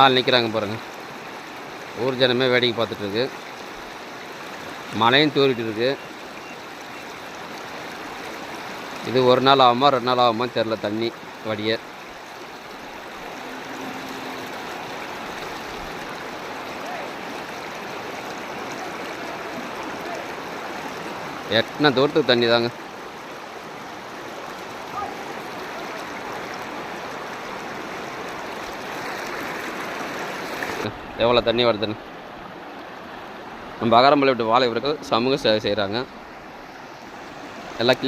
ஆள் நிற்கிறாங்க பாருங்கள். ஊர் ஜனமே வேடிக்கை பார்த்துட்ருக்கு. மழையும் தூரிட்டு இருக்கு. இது ஒரு நாள் ஆகுமா 2 நாள் ஆகுமா தெரில தண்ணி வடிய. எத்தனை தூரத்துக்கு தண்ணி தாங்க. எவ்வளோ தண்ணி வருதுன்னு. நம்ம அகரம்பள்ளி விட்டு வாழை விட்டு சமூக சேவை செய்கிறாங்க எல்லாம்.